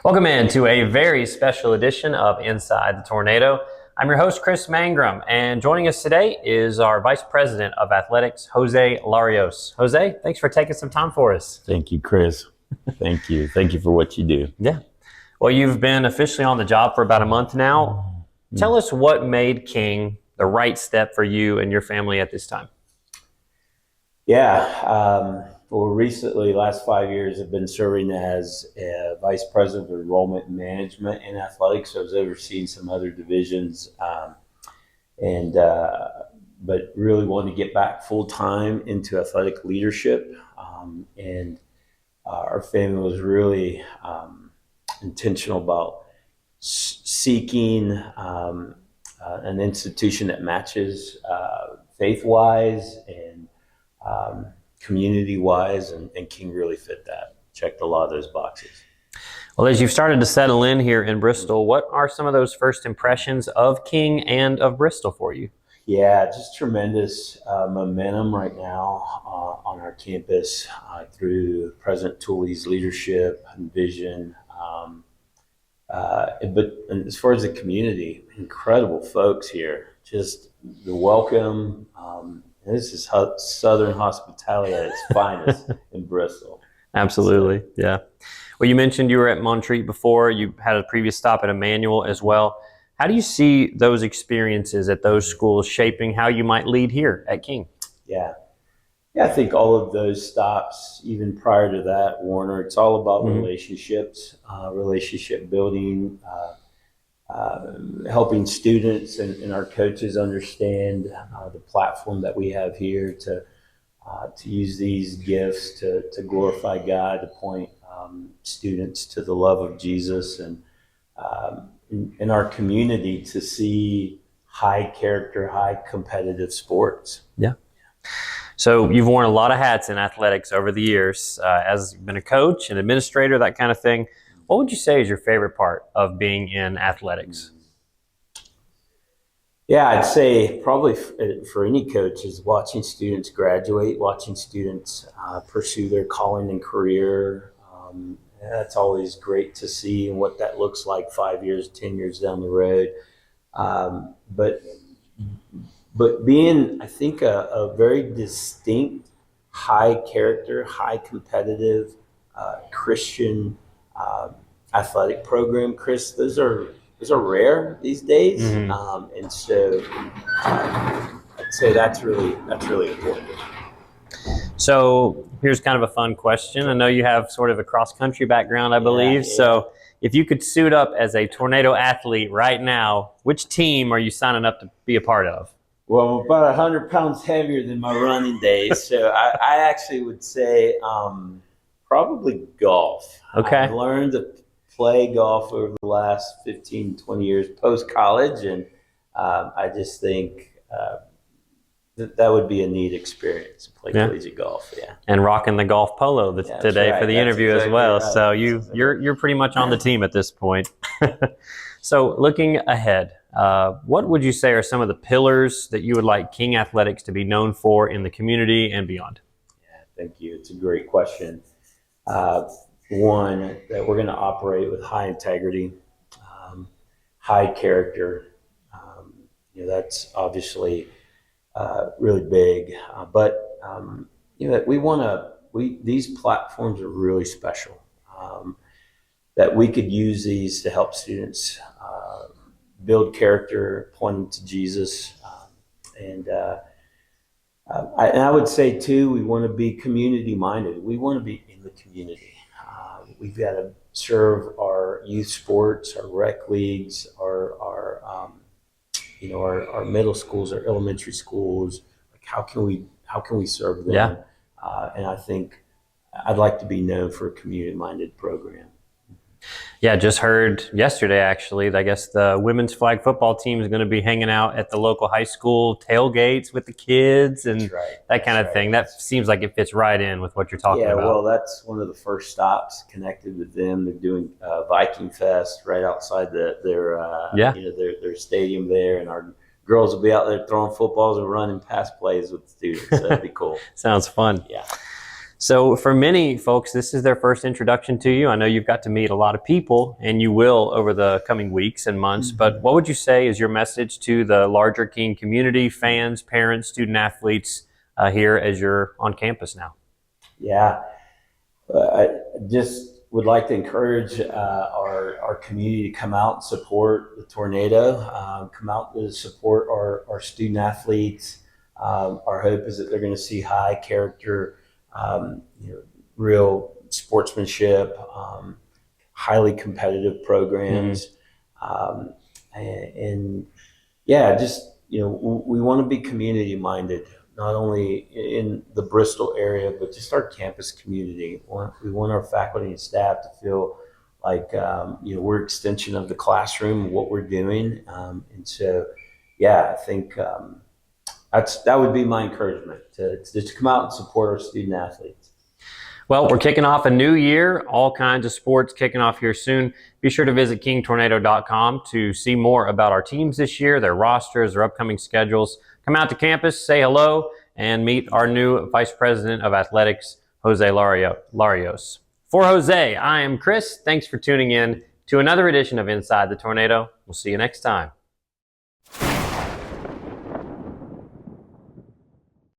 Welcome in to a very special edition of Inside the Tornado. I'm your host, Kris Mangrum, and joining us today is our Vice President of Athletics, Jose Larios. Jose, thanks for taking some time for us. Thank you, Kris. Thank you. Thank you for what you do. Yeah. Well, you've been officially on the job for about a month now. Tell us what made King the right step for you and your family at this time. Yeah. Well, recently, last 5 years, I've been serving as a Vice President of Enrollment and Management in Athletics. So I was overseeing some other divisions, but really wanted to get back full time into athletic leadership. Our family was really intentional about seeking an institution that matches faith-wise and community-wise, and King really fit that. Checked a lot of those boxes. Well, as you've started to settle in here in Bristol, what are some of those first impressions of King and of Bristol for you? Yeah, just tremendous momentum right now on our campus through President Tooley's leadership and vision. But as far as the community, incredible folks here. Just the welcome. This is Southern hospitality at its finest in Bristol. Absolutely, yeah. Well, you mentioned you were at Montreat before. You had a previous stop at Emmanuel as well. How do you see those experiences at those schools shaping how you might lead here at King? Yeah, I think all of those stops, even prior to that, Warner, it's all about relationships, relationship building, helping students and our coaches understand the platform that we have here to use these gifts to glorify God, to point students to the love of Jesus, and in our community to see high character, high competitive sports. Yeah. So you've worn a lot of hats in athletics over the years, as you've been a coach, an administrator, that kind of thing. What would you say is your favorite part of being in athletics? Yeah, I'd say probably for any coach is watching students graduate, watching students pursue their calling and career. That's always great to see, and what that looks like 5 years, 10 years down the road. But being, I think, a very distinct, high character, high competitive Christian athletic program, Kris, those are rare these days, and so I'd say that's really important. So here's kind of a fun question. I know you have sort of a cross-country background, I believe. Yeah. So if you could suit up as a tornado athlete right now, which team are you signing up to be a part of? Well, I'm about 100 pounds heavier than my running days, so I actually would say probably golf. Okay. I've learned to play golf over the last 15, 20 years post-college, and I just think that would be a neat experience to play collegiate golf. Yeah, and rocking the golf polo today for the interview as well. Right. So you're pretty much on the team at this point. So looking ahead, what would you say are some of the pillars that you would like King Athletics to be known for in the community and beyond? Yeah, thank you. It's a great question. One, that we're going to operate with high integrity, high character. That's obviously really big, but these platforms are really special. That we could use these to help students build character, pointing to Jesus, and I would say too, we want to be community minded. We want to be in the community. We've got to serve our youth sports, our rec leagues, our middle schools, our elementary schools. Like how can we serve them? Yeah. And I think I'd like to be known for a community-minded program. Yeah, just heard yesterday, actually, I guess the women's flag football team is going to be hanging out at the local high school tailgates with the kids and that kind of thing. That seems like it fits right in with what you're talking about. Yeah, well, that's one of the first stops connected with them. They're doing Viking Fest right outside their stadium there, and our girls will be out there throwing footballs and running pass plays with the students. So that'd be cool. Sounds fun. Yeah. So for many folks, this is their first introduction to you. I know you've got to meet a lot of people, and you will over the coming weeks and months, but what would you say is your message to the larger King community, fans, parents, student athletes here as you're on campus now? Yeah, I just would like to encourage our community to come out and support the Tornado, come out to support our student athletes. Our hope is that they're going to see high character, real sportsmanship, highly competitive programs. And yeah, just, we want to be community minded, not only in the Bristol area, but just our campus community. We want our faculty and staff to feel like, we're an extension of the classroom, what we're doing. And so, yeah, I think that would be my encouragement, to just come out and support our student athletes. Well, we're kicking off a new year, all kinds of sports kicking off here soon. Be sure to visit kingtornado.com to see more about our teams this year, their rosters, their upcoming schedules. Come out to campus, say hello, and meet our new Vice President of Athletics, Jose Larios. For Jose, I am Kris. Thanks for tuning in to another edition of Inside the Tornado. We'll see you next time.